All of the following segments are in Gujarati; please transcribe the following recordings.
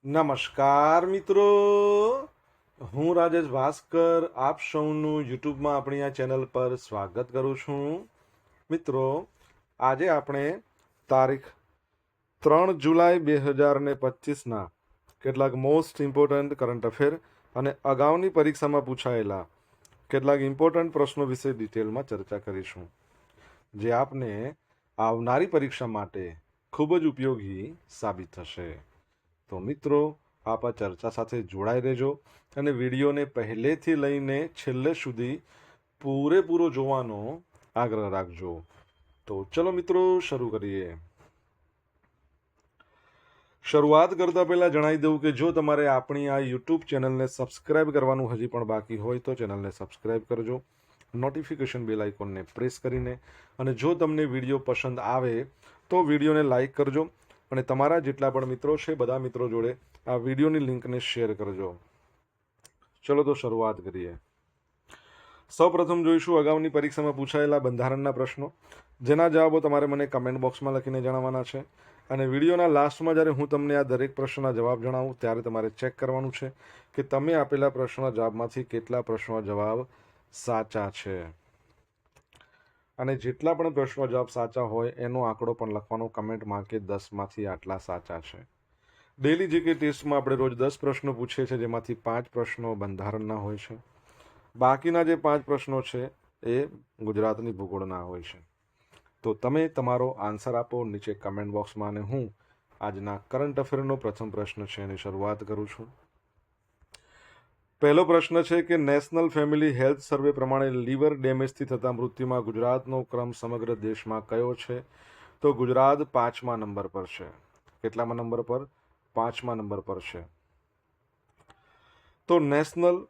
નમસ્કાર મિત્રો, હું રાજેશ ભાસ્કર આપ સૌનું યુટ્યુબમાં આપણી આ ચેનલ પર સ્વાગત કરું છું. મિત્રો, આજે આપણે તારીખ 3 જુલાઈ 2025ના કેટલાક મોસ્ટ ઇમ્પોર્ટન્ટ કરંટ અફેર અને અગાઉની પરીક્ષામાં પૂછાયેલા કેટલાક ઇમ્પોર્ટન્ટ પ્રશ્નો વિશે ડિટેલમાં ચર્ચા કરીશું, જે આપને આવનારી પરીક્ષા માટે ખૂબ જ ઉપયોગી સાબિત થશે. તો મિત્રો, આપ આ ચર્ચા સાથે જોડાઈ રહેજો અને વિડીયોને પહેલેથી લઈને છેલ્લે સુધી પૂરેપૂરો જોવાનો આગ્રહ રાખજો. તો ચલો મિત્રો, શરૂ કરીએ. શરૂઆત કરતા પહેલા જણાવી દઉં કે જો તમારે આપણી આ યુટ્યુબ ચેનલને સબસ્ક્રાઇબ કરવાનું હજી પણ બાકી હોય તો ચેનલને સબસ્ક્રાઇબ કરજો, નોટિફિકેશન બેલ આઇકોનને પ્રેસ કરીને, અને જો તમને વિડીયો પસંદ આવે તો વિડીયોને લાઈક કરજો અને તમારા જેટલા પણ મિત્રો છે બધા મિત્રો જોડે આ વિડીયોની લિંકને શેર કરજો. ચલો તો શરૂઆત કરીએ. સૌપ્રથમ જોઈશું અગાઉની પરીક્ષામાં પૂછાયેલા બંધારણના પ્રશ્નો, જેના જવાબો તમારે મને કમેન્ટ બોક્સમાં લખીને જણાવવાના છે. અને વિડીયોના લાસ્ટમાં જ્યારે હું તમને આ દરેક પ્રશ્નના જવાબ જણાવું ત્યારે તમારે ચેક કરવાનું છે કે તમે આપેલા પ્રશ્નના જવાબમાંથી કેટલા પ્રશ્નોના જવાબ સાચા છે. અને જેટલા પણ પ્રશ્નો જવાબ સાચા હોય એનો આંકડો પણ લખવાનો કમેન્ટમાં કે 10માંથી આટલા સાચા છે. ડેલી જીકે ટેસ્ટમાં આપણે રોજ 10 પ્રશ્નો પૂછીએ છીએ, જેમાંથી 5 પ્રશ્નો બંધારણના હોય છે. બાકીના જે 5 પ્રશ્નો છે એ ગુજરાતની ભૂગોળના હોય છે. તો તમે તમારો આન્સર આપો નીચે કમેન્ટ બોક્સમાં, અને હું આજના કરંટ અફેરનો પ્રથમ પ્રશ્ન છે એની શરૂઆત કરું છું. પહેલો પ્રશ્ન છે કે નેશનલ ફેમિલી હેલ્થ સર્વે પ્રમાણે લીવર ડેમેજથી થતા મૃત્યુમાં ગુજરાતનો ક્રમ સમગ્ર દેશમાં કયો છે? તો ગુજરાત 5મા નંબર પર છે. કેટલામા નંબર પર? 5મા નંબર પર છે. તો નેશનલ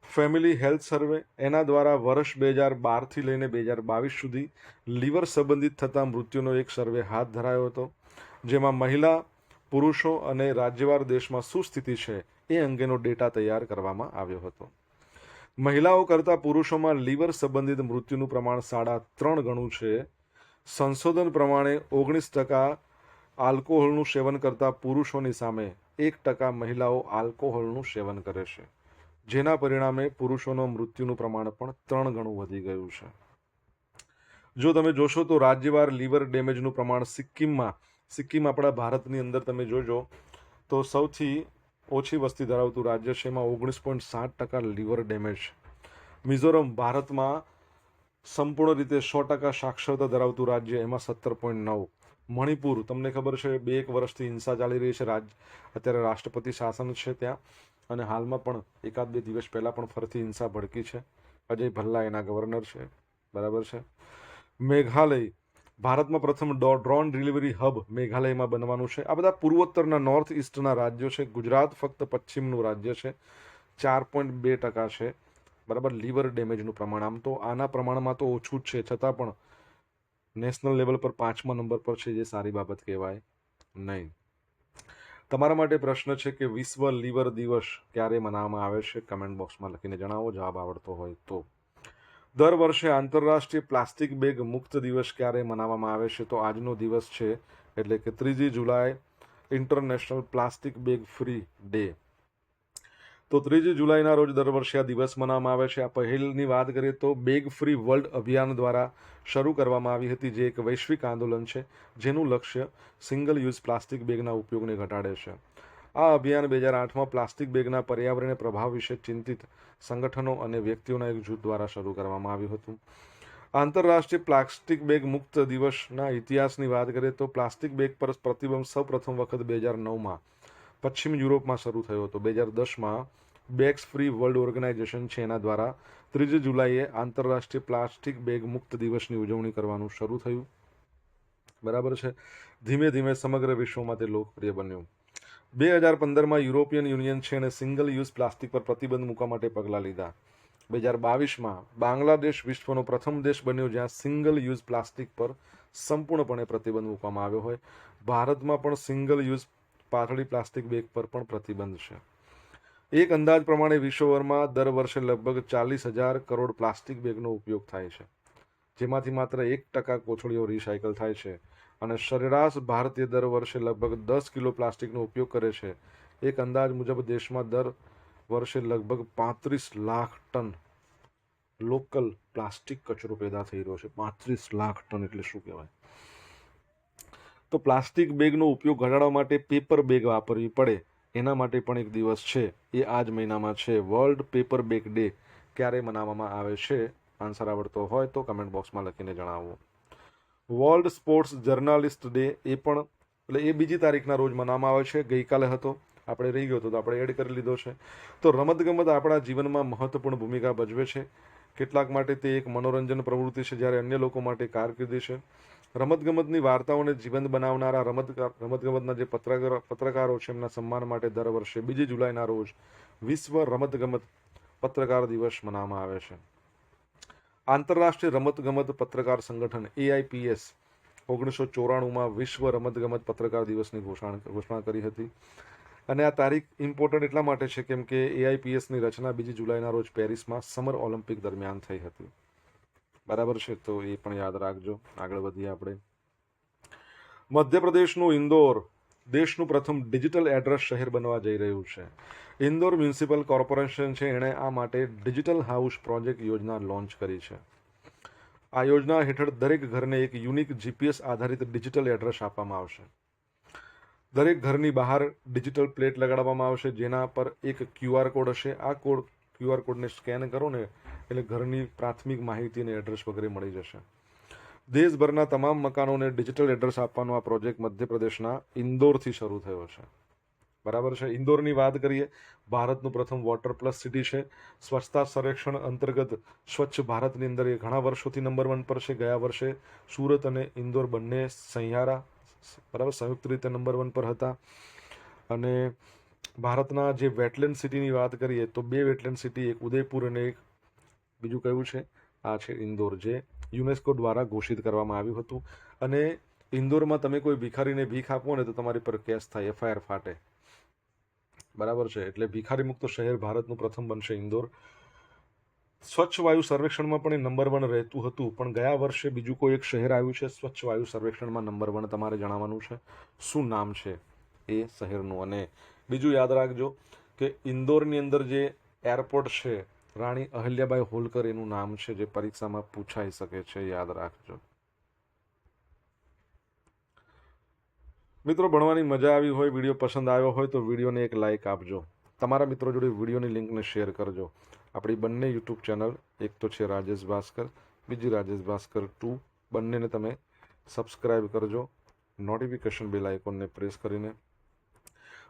ફેમિલી હેલ્થ સર્વે એના દ્વારા વર્ષ 2012થી લઈને 2022 સુધી લીવર સંબંધિત થતા મૃત્યુનો એક સર્વે હાથ ધરાયો હતો, જેમાં મહિલા, પુરુષો અને રાજ્યવાર દેશમાં શું સ્થિતિ છે એ અંગેનો ડેટા તૈયાર કરવામાં આવ્યો હતો. મહિલાઓ કરતાં પુરુષોમાં લીવર સંબંધિત મૃત્યુનું પ્રમાણ 3.5 ગણું છે. સંશોધન પ્રમાણે 19% આલ્કોહોલનું સેવન કરતા પુરુષોની સામે 1% મહિલાઓ આલ્કોહોલનું સેવન કરે છે, જેના પરિણામે પુરુષોનું મૃત્યુનું પ્રમાણ પણ 3 ગણું વધી ગયું છે. જો તમે જોશો તો રાજ્યવાર લીવર ડેમેજનું પ્રમાણ સિક્કિમ આપણા ભારતની અંદર તમે જોજો તો સૌથી ઓછી વસ્તી ધરાવતું રાજ્ય છે, એમાં 19.7% લીવર ડેમેજ. મિઝોરમ ભારતમાં સંપૂર્ણ રીતે 100% સાક્ષરતા ધરાવતું રાજ્ય, એમાં 17.9. મણિપુર, તમને ખબર છે 2 વર્ષથી હિંસા ચાલી રહી છે, અત્યારે રાષ્ટ્રપતિ શાસન છે ત્યાં, અને હાલમાં પણ 1-2 દિવસ પહેલા પણ ફરીથી હિંસા ભડકી છે. અજય ભલ્લા એના ગવર્નર છે, બરાબર છે. મેઘાલય, ભારતમાં પ્રથમ ડ્રોન ડિલિવરી હબ મેઘાલયમાં બનવાનું છે. આ બધા પૂર્વોત્તરના નોર્થ ઇસ્ટના રાજ્યો છે. ગુજરાત ફક્ત પશ્ચિમનું રાજ્ય છે, 4.2% છે, બરાબર, લીવર ડેમેજનું પ્રમાણ. આમ તો આના પ્રમાણમાં તો ઓછું જ છે, છતાં પણ નેશનલ લેવલ પર 5મા નંબર પર છે, જે સારી બાબત કહેવાય નહીં. તમારા માટે પ્રશ્ન છે કે વિશ્વ લીવર દિવસ ક્યારે મનાવવામાં આવે છે? કમેન્ટ બોક્સમાં લખીને જણાવો, જવાબ આવડતો હોય તો. દર વર્ષે આંતરરાષ્ટ્રીય પ્લાસ્ટિક બેગ મુક્ત દિવસ ક્યારે મનાવવામાં આવે છે? તો આજનો દિવસ છે, એટલે કે 3 જુલાઈ, international plastic bag free day. તો 3 જુલાઈના રોજ દર વર્ષે આ દિવસ મનાવવામાં આવે છે. આ પહેલની વાત કરીએ તો બેગ ફ્રી વર્લ્ડ અભિયાન દ્વારા શરૂ કરવામાં આવી હતી, જે એક વૈશ્વિક આંદોલન છે, જેનું લક્ષ્ય સિંગલ યુઝ પ્લાસ્ટિક બેગના ઉપયોગને ઘટાડે છે. આ અભિયાન 2008માં પ્લાસ્ટિક બેગના પર્યાવરણીય પ્રભાવ વિશે ચિંતિત સંગઠનો અને વ્યક્તિઓના એક જૂથ દ્વારા શરૂ કરવામાં આવ્યું હતું. આંતરરાષ્ટ્રીય પ્લાસ્ટિક બેગ મુક્ત દિવસના ઇતિહાસની વાત કરીએ તો પ્લાસ્ટિક બેગ પર પ્રતિબંધ સૌપ્રથમ વખત 2009માં પશ્ચિમ યુરોપમાં શરૂ થયો હતો. 2010માં બેગ્સ ફ્રી વર્લ્ડ ઓર્ગેનાઇઝેશન છે, એના દ્વારા 3 જુલાઈએ આંતરરાષ્ટ્રીય પ્લાસ્ટિક બેગ મુક્ત દિવસની ઉજવણી કરવાનું શરૂ થયું, બરાબર છે. ધીમે ધીમે સમગ્ર વિશ્વમાં તે લોકપ્રિય બન્યું. 2015માં યુરોપિયન યુનિયન છે અને સિંગલ યુઝ પ્લાસ્ટિક પર પ્રતિબંધ મૂકવા માટે પગલાં લીધા. 2022માં બાંગ્લાદેશ વિશ્વનો પ્રથમ દેશ બન્યો જ્યાં સિંગલ યુઝ પ્લાસ્ટિક પર સંપૂર્ણપણે પ્રતિબંધ મૂકવામાં આવ્યો હોય. ભારતમાં પણ સિંગલ યુઝ પાતળી પ્લાસ્ટિક બેગ પર પણ પ્રતિબંધ છે. એક અંદાજ પ્રમાણે વિશ્વભરમાં દર વર્ષે લગભગ 40,000 કરોડ પ્લાસ્ટિક બેગનો ઉપયોગ થાય છે, જેમાંથી માત્ર 1% કોથળીઓ રિસાયકલ થાય છે, અને સરેરાશ ભારતીય દર વર્ષે લગભગ 10 કિલો પ્લાસ્ટિકનો ઉપયોગ કરે છે. એક અંદાજ મુજબ દેશમાં દર વર્ષે લગભગ 35 લાખ ટન લોકલ પ્લાસ્ટિક કચરો પેદા થઈ રહ્યો છે. 35 લાખ ટન એટલે શું કહેવાય? તો પ્લાસ્ટિક બેગનો ઉપયોગ ઘટાડવા માટે પેપર બેગ વાપરવી પડે એના માટે પણ એક દિવસ છે, એ આ જ મહિનામાં છે. વર્લ્ડ પેપર બેગ ડે ક્યારે મનાવવામાં આવે છે? આન્સર આવડતો હોય તો કમેન્ટ બોક્સમાં લખીને જણાવો. વર્લ્ડ સ્પોર્ટ્સ જર્નાલિસ્ટ ડે એ પણ એટલે એ 2 તારીખના રોજ મનાવવામાં આવે છે. ગઈકાલે હતો, આપણે રહી ગયો હતો તો આપણે એડ કરી લીધો છે. તો રમતગમત આપણા જીવનમાં મહત્વપૂર્ણ ભૂમિકા ભજવે છે. કેટલાક માટે તે એક મનોરંજન પ્રવૃત્તિ છે, જ્યારે અન્ય લોકો માટે કારકિર્દી છે. રમતગમતની વાર્તાઓને જીવંત બનાવનારા રમતગમતના જે પત્રકારો છે એમના સન્માન માટે દર વર્ષે 2 જુલાઈના રોજ વિશ્વ રમતગમત પત્રકાર દિવસ મનાવવામાં આવે છે. આંતરરાષ્ટ્રીય રમતગમત પત્રકાર સંગઠન AIPS 1994માં વિશ્વ રમતગમત પત્રકાર દિવસની ઘોષણા કરી હતી. અને આ તારીખ ઇમ્પોર્ટન્ટ એટલા માટે છે કેમ કે AIPSની રચના 2 જુલાઈના રોજ પેરિસમાં સમર ઓલિમ્પિક દરમિયાન થઈ હતી. બરાબર છે, તો એ પણ યાદ રાખજો. આગળ વધીએ આપણે. મધ્યપ્રદેશનું ઇન્દોર દેશનું પ્રથમ ડિજિટલ એડ્રેસ શહેર બનવા જઈ રહ્યું છે. ઇન્દોર મ્યુનિસિપલ કોર્પોરેશન છે એણે આ માટે ડિજિટલ હાઉસ પ્રોજેક્ટ યોજના લોન્ચ કરી છે. આ યોજના હેઠળ દરેક ઘરને એક યુનિક GPS આધારિત ડિજિટલ એડ્રેસ આપવામાં આવશે. દરેક ઘરની બહાર ડિજિટલ પ્લેટ લગાડવામાં આવશે, જેના પર એક QR કોડ હશે. આ QR કોડને સ્કેન કરો ને એટલે ઘરની પ્રાથમિક માહિતી અને એડ્રેસ વગેરે મળી જશે. દેશભરના તમામ મકાનોને ડિજિટલ એડ્રેસ આપવાનો આ પ્રોજેક્ટ મધ્યપ્રદેશના ઇન્દોરથી શરૂ થયો છે. બરાબર છે. ઇન્દોરની વાત કરીએ, ભારતનું પ્રથમ વોટર પ્લસ સિટી છે. સ્વચ્છતા સર્વેક્ષણ અંતર્ગત સ્વચ્છ ભારતની અંદર એ ઘણા વર્ષોથી નંબર 1 પર છે. ગયા વર્ષે સુરત અને ઇન્દોર બંને સંયુક્ત રીતે નંબર 1 પર હતા. અને ભારતના જે વેટલેન્ડ સિટીની વાત કરીએ તો 2 વેટલેન્ડ સિટી, એક ઉદયપુર અને એક બીજું કયું છે? આ છે ઇન્દોર, જે યુનેસ્કો દ્વારા ઘોષિત કરવામાં આવ્યું હતું. અને ઇન્દોરમાં તમે કોઈ ભિખારીને ભીખ આપો ને તો તમારી પર કેસ થાય, FIR ફાટે. બરાબર છે. એટલે ભિખારી મુક્ત શહેર ભારતનું પ્રથમ બનશે ઇન્દોર. સ્વચ્છ વાયુ સર્વેક્ષણમાં પણ એ નંબર 1 રહેતું હતું, પણ ગયા વર્ષે બીજું કોઈ એક શહેર આવ્યું છે સ્વચ્છ વાયુ સર્વેક્ષણમાં નંબર 1. તમારે જણાવવાનું છે શું નામ છે એ શહેરનું. અને બીજું યાદ રાખજો કે ઇન્દોરની અંદર જે એરપોર્ટ છે, રાણી અહલ્યાબાઈ હોલકર એનું નામ છે, જે પરીક્ષામાં પૂછાઈ શકે છે, યાદ રાખજો. મિત્રો, ભણવાની મજા આવી હોય, વિડીયો પસંદ આવ્યો હોય તો વિડીયોને એક લાઇક આપજો. તમારા મિત્રો જોડે વિડીયોની લિંકને શેર કરજો. આપણી બંને યુટ્યુબ ચેનલ, એક તો છે રાજેશ ભાસ્કર, બીજી રાજેશ ભાસ્કર 2, બંનેને તમે સબસ્ક્રાઈબ કરજો નોટિફિકેશન બેલ આઇકોનને પ્રેસ કરીને.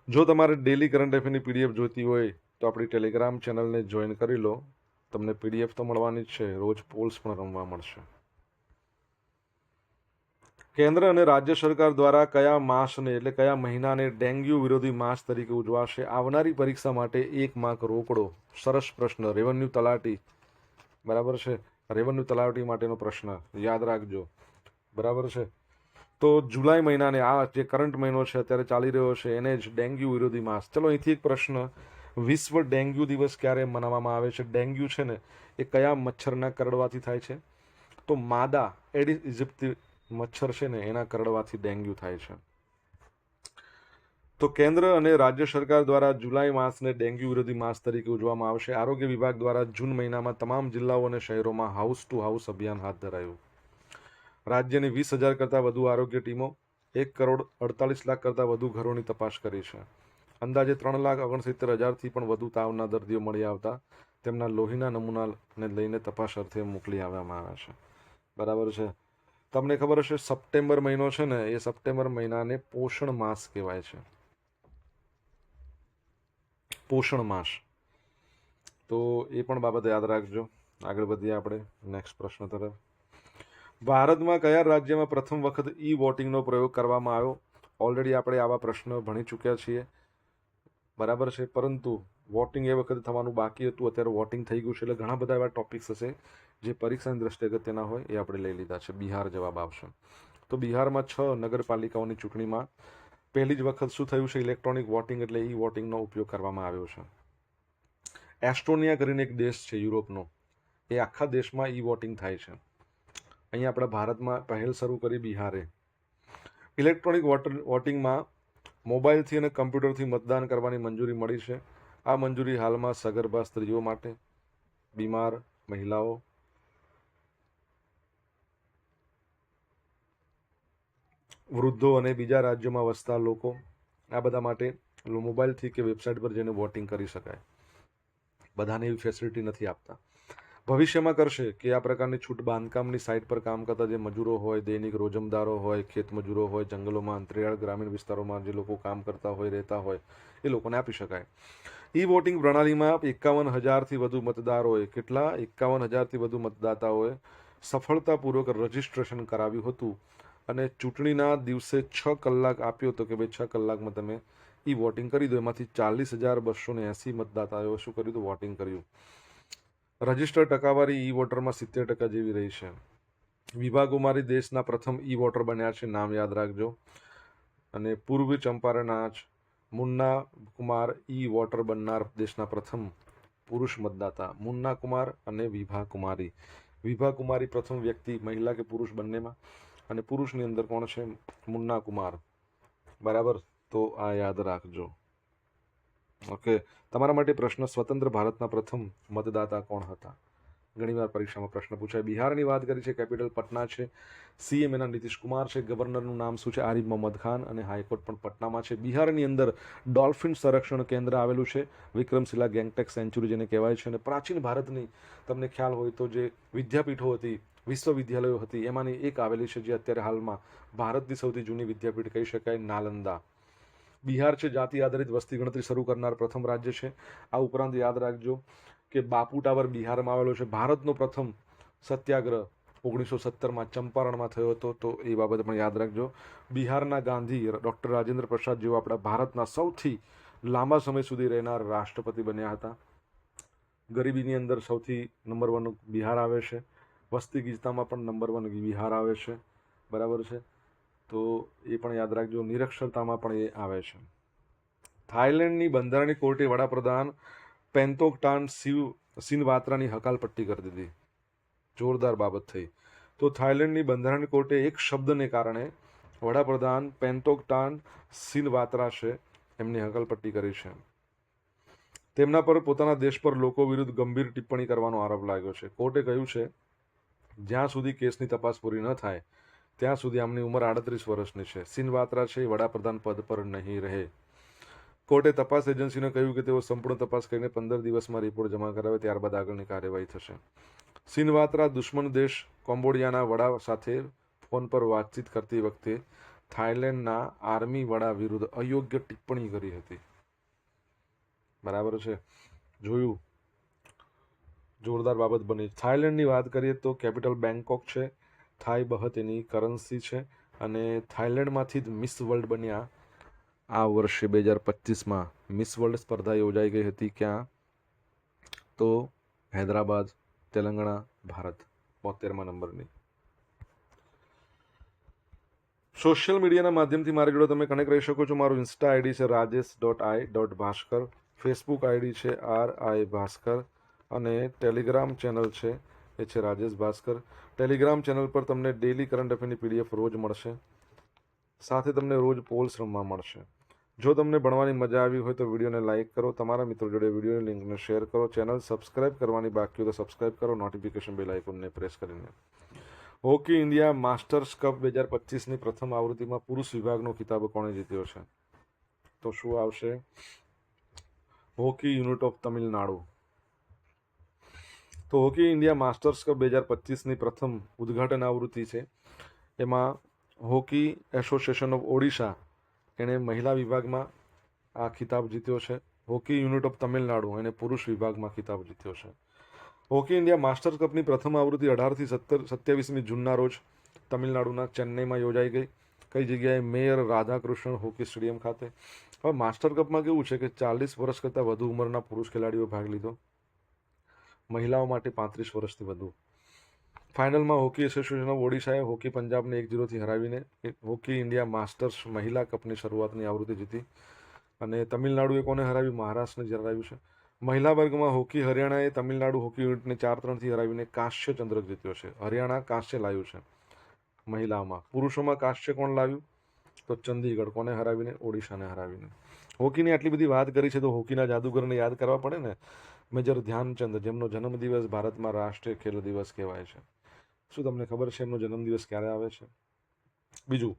જો તમારે ડેલી કરંટ અફેરની PDF જોઈતી હોય તો આપણી ટેલિગ્રામ ચેનલને જોઈન કરી લો. તમને PDF તો મળવાની જ છે, રોજ પોલ્સ પણ રમવા મળશે. કેન્દ્ર અને રાજ્ય સરકાર દ્વારા કયા માસને એટલે કયા મહિનાને ડેન્ગ્યુ વિરોધી માસ તરીકે ઉજવાશે? આવનારી પરીક્ષા માટે 1 માર્ક રોકડો. સરસ પ્રશ્ન. રેવન્યુ તલાટી, બરાબર છે, રેવન્યુ તલાટી માટેનો પ્રશ્ન યાદ રાખજો. બરાબર છે. તો જુલાઈ મહિનાને, આ જે કરંટ મહિનો છે અત્યારે ચાલી રહ્યો છે, એને જ ડેન્ગ્યુ વિરોધી માસ. ચલો, અહીંથી એક પ્રશ્ન. વિશ્વ ડેન્ગ્યુ દિવસ ક્યારે મનાવવામાં આવે છે? ડેન્ગ્યુ છે ને એ કયા મચ્છરના કરડવાથી થાય છે? તો માદા એડિસ ઇજિપ્તી મચ્છર છે ને એના કરડવાથી ડેન્ગ્યુ થાય છે. તો કેન્દ્ર અને રાજ્ય સરકાર દ્વારા જુલાઈ માસને ડેન્ગ્યુ વિરોધી માસ તરીકે ઉજવવામાં આવશે. આરોગ્ય વિભાગ દ્વારા જૂન મહિનામાં તમામ જિલ્લાઓ અને શહેરોમાં હાઉસ ટુ હાઉસ અભિયાન હાથ ધરાયું. રાજ્યની 20,000 કરતાં વધુ આરોગ્ય ટીમો 1,48,00,000 કરતાં વધુ ઘરોની તપાસ કરી છે. અંદાજે 3,69,000થી પણ વધુ તાવના દર્દીઓ મળી આવતા તેમના લોહીના નમૂનાને લઈને તપાસ અર્થે મોકલી આપવામાં આવ્યા છે. બરાબર છે. તમને ખબર હશે, સપ્ટેમ્બર મહિનો છે ને એ સપ્ટેમ્બર મહિનાને પોષણ માસ કહેવાય છે. પોષણ માસ. તો એ પણ બાબત યાદ રાખજો. આગળ વધીએ આપણે નેક્સ્ટ પ્રશ્ન તરફ. ભારતમાં કયા રાજ્યમાં પ્રથમ વખત વોટિંગનો પ્રયોગ કરવામાં આવ્યો? ઓલરેડી આપણે આવા પ્રશ્ન ભણી ચૂક્યા છીએ. બરાબર છે. પરંતુ વોટિંગ એ વખતે થવાનું બાકી હતું, અત્યારે વોટિંગ થઈ ગયું છે. એટલે ઘણા બધા એવા ટોપિક્સ હશે જે પરીક્ષાની દ્રષ્ટિએ અગત્યના હોય, એ આપણે લઈ લીધા છે. બિહાર જવાબ આવશે. તો બિહારમાં 6 નગરપાલિકાઓની ચૂંટણીમાં પહેલી જ વખત શું થયું છે? ઇલેક્ટ્રોનિક વોટિંગ એટલે વોટિંગનો ઉપયોગ કરવામાં આવ્યો છે. એસ્ટોનિયા કરીને એક દેશ છે યુરોપનો, એ આખા દેશમાં વોટિંગ થાય છે. અહીંયા આપણા ભારતમાં પહેલ શરૂ કરી બિહારે. ઇલેક્ટ્રોનિક વોટિંગમાં મોબાઈલથી અને કમ્પ્યુટરથી મતદાન કરવાની મંજૂરી મળી છે. આ મંજૂરી હાલમાં સગર્ભા સ્ત્રીઓ માટે, બીમાર મહિલાઓ, વૃદ્ધો અને બીજા રાજ્યોમાં વસતા લોકો, આ બધા માટે મોબાઈલથી કે વેબસાઇટ પર જઈને વોટિંગ કરી શકાય. બધાને એવી ફેસિલિટી નથી આપતા. ભવિષ્યમાં કરશે કે આ પ્રકારની છૂટ બાંધકામની સાઇટ પર કામ કરતા જે મજૂરો હોય, દૈનિક રોજમદારો હોય, ખેત મજૂરો હોય, જંગલોમાં અંતરિયાળ ગ્રામીણ વિસ્તારોમાં જે લોકો કામ કરતા હોય, રહેતા હોય, એ લોકોને આપી શકાય. ઈ વોટિંગ પ્રણાલીમાં 51,000થી વધુ મતદારોએ, કેટલા 51,000થી વધુ મતદાતાઓએ સફળતાપૂર્વક રજીસ્ટ્રેશન કરાવ્યું હતું અને ચૂંટણીના દિવસે 6 કલાક આપ્યો હતો કે ભાઈ 6 કલાકમાં તમે ઈ વોટિંગ કરી દો. એમાંથી 40,280 મતદાતાઓએ શું કર્યું હતું? વોટિંગ કર્યું. રજિસ્ટર્ડ ટકાવારી ઈ વોટરમાં 70% જેવી રહી છે. વિભા કુમારી દેશના પ્રથમ ઈ વોટર બન્યા છે, નામ યાદ રાખજો. અને પૂર્વી ચંપારણના મુન્ના કુમાર ઈ વોટર બનનાર દેશના પ્રથમ પુરુષ મતદાતા. મુન્ના કુમાર અને વિભા કુમારી. વિભા કુમારી પ્રથમ વ્યક્તિ, મહિલા કે પુરુષ બંનેમાં, અને પુરુષની અંદર કોણ છે? મુન્ના કુમાર. બરાબર, તો આ યાદ રાખજો. ઓકે, તમારા માટે પ્રશ્ન, સ્વતંત્ર ભારતના પ્રથમ મતદાતા કોણ હતા? ઘણીવાર પરીક્ષામાં પ્રશ્ન પૂછાય. બિહારની વાત કરી છે, કેપિટલ પટના છે. સીએમ એના નીતિશ કુમાર છે. ગવર્નરનું નામ શું છે? આરિફ મોહમ્મદ ખાન. અને હાઈકોર્ટ પણ પટનામાં છે. બિહારની અંદર ડોલ્ફિન સંરક્ષણ કેન્દ્ર આવેલું છે, વિક્રમશિલા ગેંગટેક સેન્ચુરી જેને કહેવાય છે. અને પ્રાચીન ભારતની તમને ખ્યાલ હોય તો જે વિદ્યાપીઠો હતી, વિશ્વવિદ્યાલયો હતી, એમાંની એક આવેલી છે જે અત્યારે હાલમાં ભારતની સૌથી જૂની વિદ્યાપીઠ કહી શકાય, નાલંદા. બિહાર છે જાતિ આધારિત વસ્તી ગણતરી શરૂ કરનાર પ્રથમ રાજ્ય છે. આ ઉપરાંત યાદ રાખજો કે બાપુ ટાવર બિહારમાં આવેલો છે. ભારતનો પ્રથમ સત્યાગ્રહ 1970માં ચંપારણમાં થયો હતો, તો એ બાબત પણ યાદ રાખજો. બિહારના ગાંધી ડૉક્ટર રાજેન્દ્ર પ્રસાદ જેઓ આપણા ભારતના સૌથી લાંબા સમય સુધી રહેનાર રાષ્ટ્રપતિ બન્યા હતા. ગરીબીની અંદર સૌથી નંબર 1 બિહાર આવે છે. વસ્તી ગીચતામાં પણ નંબર 1 બિહાર આવે છે. બરાબર છે, તો એ પણ યાદ રાખજો. નિરક્ષરતામાં પણ એ આવે છે. થાઈલેન્ડની બંધારણીય કોર્ટે વડાપ્રધાન પેન્તોકટાન સિનવાત્રાની હકાલપટ્ટી કરી દીધી. જોરદાર બાબત થઈ. તો થાઈલેન્ડની બંધારણીય કોર્ટે એક શબ્દને કારણે વડાપ્રધાન પેન્તોકટાન સિનવાત્રા છે એમની હકાલપટ્ટી કરી છે. તેમના પર પોતાના દેશ પર લોકો વિરુદ્ધ ગંભીર ટિપ્પણી કરવાનો આરોપ લાગ્યો છે. કોર્ટે કહ્યું છે જ્યાં સુધી કેસની તપાસ પૂરી ન થાય ત્યાં સુધી આમની ઉંમર 38 વર્ષની છે. સિનવાત્રા છે એ વડાપ્રધાન પદ પર નહીં રહે. કોર્ટે તપાસ એજન્સીને કહ્યું કે તેઓ સંપૂર્ણ તપાસ કરીને 15 દિવસમાં રિપોર્ટ જમા કરાવે, ત્યારબાદ આગળની કાર્યવાહી થશે. સિનવાત્રા દુશ્મન દેશ કોમ્બોડિયાના વડા સાથે ફોન પર વાતચીત કરતી વખતે થાઈલેન્ડના આર્મી વડા વિરુદ્ધ અયોગ્ય ટિપ્પણી કરી હતી. બરાબર છે, જોયું, જોરદાર બાબત બની. થાઈલેન્ડની વાત કરીએ તો કેપિટલ બેંકોક છે. થાઈ બહત એની કરન્સી છે. અને થાઈલેન્ડમાંથી જ મિસ વર્લ્ડ બન્યા આ વર્ષે 2025માં. મિસ વર્લ્ડ સ્પર્ધા યોજાઈ ગઈ હતી ક્યાં? તો હૈદરાબાદ, તેલંગાણા, ભારત, 72મા નંબરની. સોશિયલ મીડિયાના માધ્યમથી મારી જોડે તમે કનેક્ટ રહી શકો છો. મારું ઇન્સ્ટા આઈડી છે rajesh.i.bhaskar, ફેસબુક આઈડી છે RI ભાસ્કર, અને ટેલિગ્રામ ચેનલ છે એ છે રાજેશ ભાસ્કર. ટેલિગ્રામ ચેનલ પર તમને ડેલી કરંટ અફેરની PDF રોજ મળશે. સાથે તમને રોજ પોલ્સ રમવા મળશે. જો તમને ભણવાની મજા આવી હોય તો વિડીયોને લાઇક કરો, તમારા મિત્રો જોડે વિડીયોની લિંકને શેર કરો, ચેનલ સબસ્ક્રાઇબ કરવાની બાકી હોય તો સબસ્ક્રાઇબ કરો, નોટિફિકેશન બેલ આઇકોનને પ્રેસ કરીને. હોકી ઇન્ડિયા માસ્ટર્સ કપ 2025ની પ્રથમ આવૃત્તિમાં પુરુષ વિભાગનો ખિતાબ કોણે જીત્યો છે? તો શું આવશે? Hockey unit of Tamil Nadu. તો હોકી ઇન્ડિયા માસ્ટર્સ કપ 2025ની પ્રથમ ઉદ્ઘાટન આવૃત્તિ છે. એમાં હોકી એસોસિએશન ઓફ ઓડિશા એણે મહિલા વિભાગમાં આ ખિતાબ જીત્યો છે. હોકી યુનિટ ઓફ તમિલનાડુ એને પુરુષ વિભાગમાં ખિતાબ જીત્યો છે. હોકી ઇન્ડિયા માસ્ટર્સ કપની પ્રથમ આવૃત્તિ 18થી 27મી જૂનના રોજ તમિલનાડુના ચેન્નઈમાં યોજાઈ ગઈ. કઈ જગ્યાએ? મેયર રાધાકૃષ્ણન હોકી સ્ટેડિયમ ખાતે. હવે માસ્ટર કપમાં કેવું છે કે 40 વર્ષ કરતાં વધુ ઉંમરના પુરુષ ખેલાડીઓ ભાગ લીધો, મહિલાઓ માટે 35 વર્ષથી વધુ. ફાઇનલમાં હોકી એસોસિએશન ઓફ ઓડિશાએ હોકી પંજાબને 1-0થી હરાવીને હોકી ઇન્ડિયા માસ્ટર્સ મહિલા કપની શરૂઆતની આવૃત્તિ જીતી. અને તમિલનાડુએ કોને હરાવ્યું? મહારાષ્ટ્રને હરાવ્યું છે. મહિલા વર્ગમાં હોકી હરિયાણાએ તમિલનાડુ હોકી યુનિટને 4-3થી હરાવીને કાંસ્ય ચંદ્રક જીત્યો છે. હરિયાણા કાંસ્ય લાવ્યું છે મહિલાઓમાં. પુરુષોમાં કાંસ્ય કોણ લાવ્યું? તો ચંદીગઢ. કોને હરાવીને? ઓડિશાને હરાવીને. હોકીની આટલી બધી વાત કરી છે તો હોકીના જાદુગરને યાદ કરવા પડે ને. મેજર ધ્યાનચંદ, જેમનો જન્મદિવસ ભારતમાં રાષ્ટ્રીય ખેલ દિવસ કહેવાય છે. શું તમને ખબર છે એમનો જન્મદિવસ ક્યારે આવે છે? બીજું,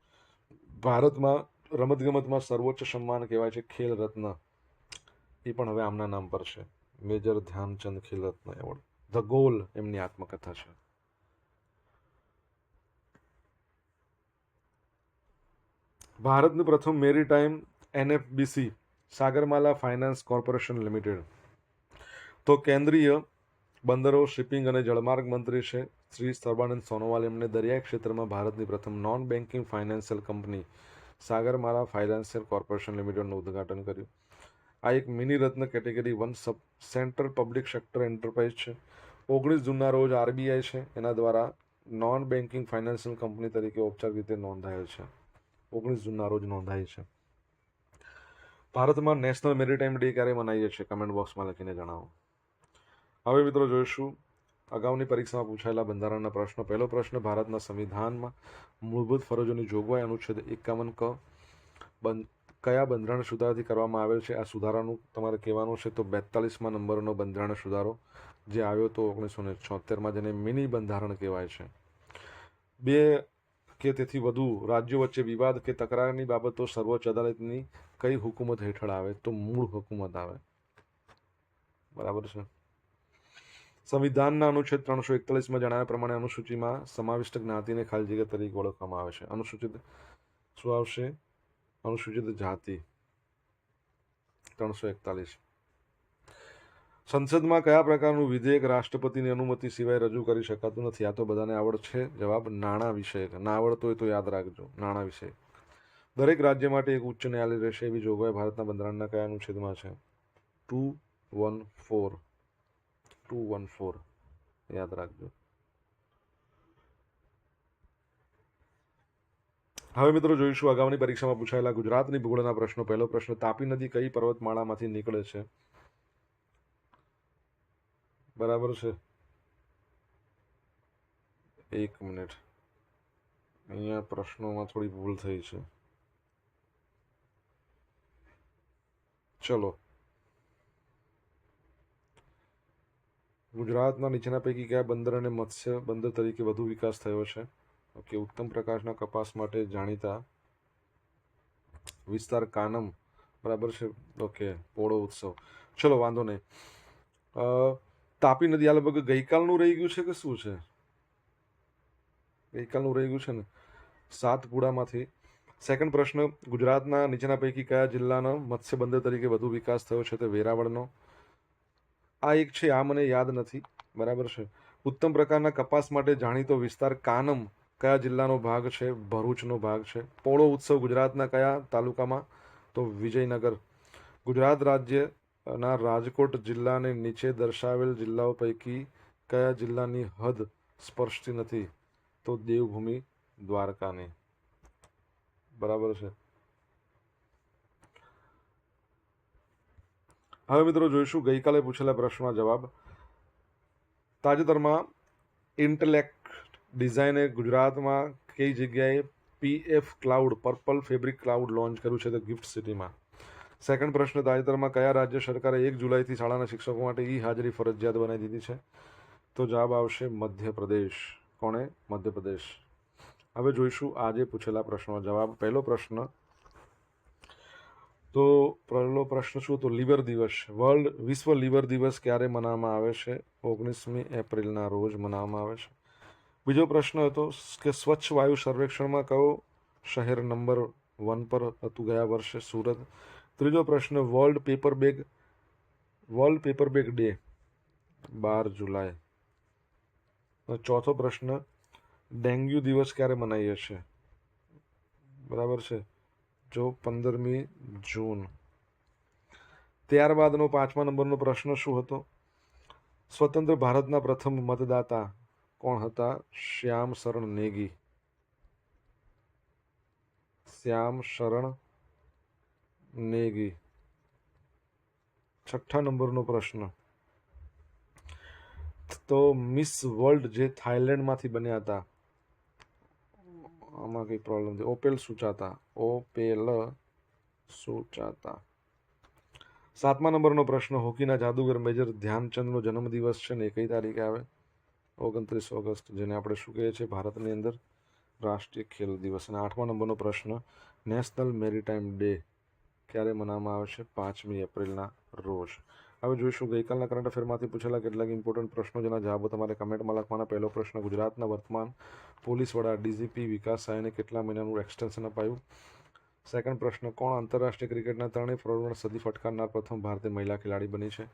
ભારતમાં રમતગમતમાં સર્વોચ્ચ સન્માન કહેવાય છે ખેલ રત્ન. એ પણ હવે આમના નામ પર છે, major Dhyan Chand Khel Ratna award. The goal એમની આત્મકથા છે. ભારતનું પ્રથમ maritime NFBC Sagarmala finance corporation limited. તો કેન્દ્રીય બંદરો, શિપિંગ અને જળમાર્ગ મંત્રી છે શ્રી સર્બાનંદ સોનોવાલ. એમણે દરિયાઈ ક્ષેત્રમાં ભારતની પ્રથમ non banking financial company Sagarmala financial corporation લિમિટેડનું ઉદ્ઘાટન કર્યું. આ એક mini ratna category 1 sub central public sector enterprise છે. 19 જૂનના રોજ આરબીઆઈ છે એના દ્વારા નોન બેન્કિંગ ફાઇનાન્શિયલ કંપની તરીકે ઔપચારિક રીતે નોંધાયેલ છે. 19 જૂનના રોજ નોંધાઈ છે. ભારતમાં નેશનલ મેરીટાઈમ ડે ક્યારે મનાવીએ છીએ? કમેન્ટ બોક્સમાં લખીને જણાવો. હવે મિત્રો જોઈશું અગાઉની પરીક્ષામાં પૂછાયેલા બંધારણના પ્રશ્નો. પહેલો પ્રશ્ન, ભારતના સંવિધાનમાં મૂળભૂત ફરજોની જોગવાઈ અનુચ્છેદ 51 ક કયા બંધારણ સુધારાથી કરવામાં આવેલ છે? આ સુધારાનું તમારે કહેવાનું છે તો 42મા નંબરનો બંધારણ સુધારો જે આવ્યો તો 1976માં, જેને મિની બંધારણ કહેવાય છે. 2 કે તેથી વધુ રાજ્યો વચ્ચે વિવાદ કે તકરારની બાબતો સર્વોચ્ચ અદાલતની કઈ હુકુમત હેઠળ આવે? તો મૂળ હુકુમત આવે. બરાબર છે. સંવિધાનના અનુચ્છેદ 341માં જણાવ્યા પ્રમાણે અનુસૂચિમાં સમાવિષ્ટ જ્ઞાતિને ખાલી જગ્યા તરીકે ઓળખવામાં આવે છે. અનુસૂચિત શું આવશે? અનુસૂચિત જાતિ. 341. સંસદમાં કયા પ્રકારનું વિધેયક રાષ્ટ્રપતિની અનુમતિ સિવાય રજૂ કરી શકાતું નથી? આ તો બધાને આવડ છે. જવાબ નાણાં વિષયક. ના આવડતો હોય તો યાદ રાખજો, નાણાં વિષયક. દરેક રાજ્ય માટે એક ઉચ્ચ ન્યાયાલય રહેશે એવી જોગવાઈ ભારતના બંધારણના કયા અનુચ્છેદમાં છે? 214. 214 યાદ રાખજો. હવે મિત્રો જોઈશું અગાઉની પરીક્ષામાં પૂછાયેલા ગુજરાતની ભૂગોળના પ્રશ્નો. પહેલો પ્રશ્ન, તાપી નદી કઈ પર્વતમાળામાંથી નીકળે છે? બરાબર છે. 1 મિનિટ, અહીંયા પ્રશ્નોમાં થોડી ભૂલ થઈ છે. ચલો, ગુજરાતના નીચેના પૈકી કયા બંદર અને મત્સ્ય બંદર તરીકે વધુ વિકાસ થયો છે? ઓકે, ઉત્તમ પ્રકાશના કપાસ માટે જાણીતા વિસ્તાર કાનમ. બરાબર છે. ઓકે, પોળો ઉત્સવ. ચલો વાંધો નહીં. તાપી નદી આ લગભગ ગઈકાલનું રહી ગયું છે કે શું છે? ગઈકાલનું રહી ગયું છે ને, સાતપુડામાંથી. સેકન્ડ પ્રશ્ન, ગુજરાતના નીચેના પૈકી કયા જિલ્લાનો મત્સ્ય બંદર તરીકે વધુ વિકાસ થયો છે? તે વેરાવળનો. આ એક છે, આ મને યાદ નથી. બરાબર છે. ઉત્તમ પ્રકારના કપાસ માટે જાણીતો વિસ્તાર કાનમ કયા જિલ્લાનો ભાગ છે? ભરૂચનો ભાગ છે. પોળો ઉત્સવ ગુજરાતના કયા તાલુકામાં? તો વિજયનગર. ગુજરાત રાજ્યના રાજકોટ જિલ્લાને નીચે દર્શાવેલ જિલ્લાઓ પૈકી કયા જિલ્લાની હદ સ્પર્શતી નથી? તો દેવભૂમિ દ્વારકાની. બરાબર છે. હવે મિત્રો જોઈશું ગઈકાલે પૂછેલા પ્રશ્નના જવાબ. તાજેતરમાં ઇન્ટેલેક્ટ ડિઝાઇને ગુજરાતમાં કઈ જગ્યાએ PF cloud purple fabric cloud launch કર્યું છે? તો ગિફ્ટ સિટીમાં. સેકન્ડ પ્રશ્ન, તાજેતરમાં કયા રાજ્ય સરકારે 1 જુલાઈથી શાળાના શિક્ષકો માટે હાજરી ફરજિયાત બનાવી દીધી છે? તો જવાબ આવશે મધ્યપ્રદેશ. કોણે? મધ્યપ્રદેશ. હવે જોઈશું આજે પૂછેલા પ્રશ્નનો જવાબ. પહેલો પ્રશ્ન શું હતો? લીવર દિવસ. વિશ્વ લીવર દિવસ ક્યારે મનાવવામાં આવે છે? 19મી એપ્રિલના રોજ મનાવવામાં આવે છે. બીજો પ્રશ્ન હતો કે સ્વચ્છ વાયુ સર્વેક્ષણમાં કયો શહેર નંબર 1 પર હતું ગયા વર્ષે? સુરત. ત્રીજો પ્રશ્ન, વર્લ્ડ પેપર બેગ ડે 12 જુલાઈ. ચોથો પ્રશ્ન, ડેન્ગ્યુ દિવસ ક્યારે મનાવીએ છીએ? બરાબર છે, જો 15મી જૂન. ત્યારબાદનો 5મા નંબરનો પ્રશ્ન શું હતો? સ્વતંત્ર ભારતના પ્રથમ મતદાતા કોણ હતા? શ્યામ શરણ નેગી. શ્યામ શરણ નેગી. 6ઠ્ઠા નંબરનો પ્રશ્ન, તો મિસ વર્લ્ડ જે થાઈલેન્ડમાંથી બન્યા હતા, આમાં કંઈ પ્રોબ્લેમ નથી. ઓપેલ સુચાતા, ઓપેલ સુચાતા. 7મા નંબરનો પ્રશ્ન, હોકીના જાદુગર મેજર ધ્યાનચંદનો જન્મદિવસ છે ને એ કઈ તારીખે આવે? 29 ઓગસ્ટ, જેને આપણે શું કહીએ છીએ ભારતની અંદર રાષ્ટ્રીય ખેલ દિવસ. અને 8મા નંબરનો પ્રશ્ન, નેશનલ મેરીટાઈમ ડે ક્યારે મનાવવામાં આવે છે? 5મી એપ્રિલના રોજ. હવે જોઈશું ગઈકાલના કરંટ અફેરમાંથી પૂછેલા કેટલાક ઇમ્પોર્ટન્ટ પ્રશ્નો, જેના જવાબો તમારે કમેન્ટમાં લખવાના. પહેલો પ્રશ્ન, ગુજરાતના વર્તમાન પોલીસ વડા ડીજીપી વિકાસ સહાયને કેટલા મહિનાનું એક્સટેન્શન અપાયું? સેકન્ડ પ્રશ્ન, કોણ આંતરરાષ્ટ્રીય ક્રિકેટના 3 ફોરવર્ડ સદી ફટકારનાર પ્રથમ ભારતીય મહિલા ખેલાડી બની છે?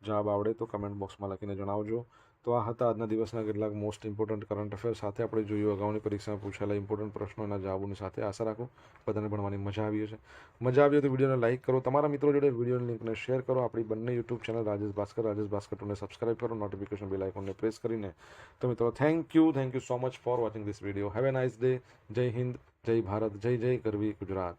જવાબ આવડે તો કમેન્ટ બોક્સમાં લખીને જણાવજો. તો આ હતા આજના દિવસના કેટલાક મોસ્ટ ઇમ્પોર્ટન્ટ કરંટ અફેર. સાથે આપણે જોયું અગાઉની પરીક્ષામાં પૂછાયેલા ઇમ્પોર્ટન્ટ પ્રશ્નોના જવાબોની સાથે. આશા રાખું બધાને ભણવાની મજા આવી હશે. મજા આવી હોય તો વિડીયોને લાઇક કરો, તમારા મિત્રો જોડે વિડીયોની લિંકને શેર કરો. આપણી બંને યુટ્યુબ ચેનલ રાજેશ ભાસ્કર 2ને સબસ્ક્રાઇબ કરો, નોટિફિકેશન બેલ આઇકોનને પ્રેસ કરીને. તો મિત્રો thank you so much for watching this video. Have a nice day. Jai Hind, જય ભારત, જય જય ગરવી ગુજરાત.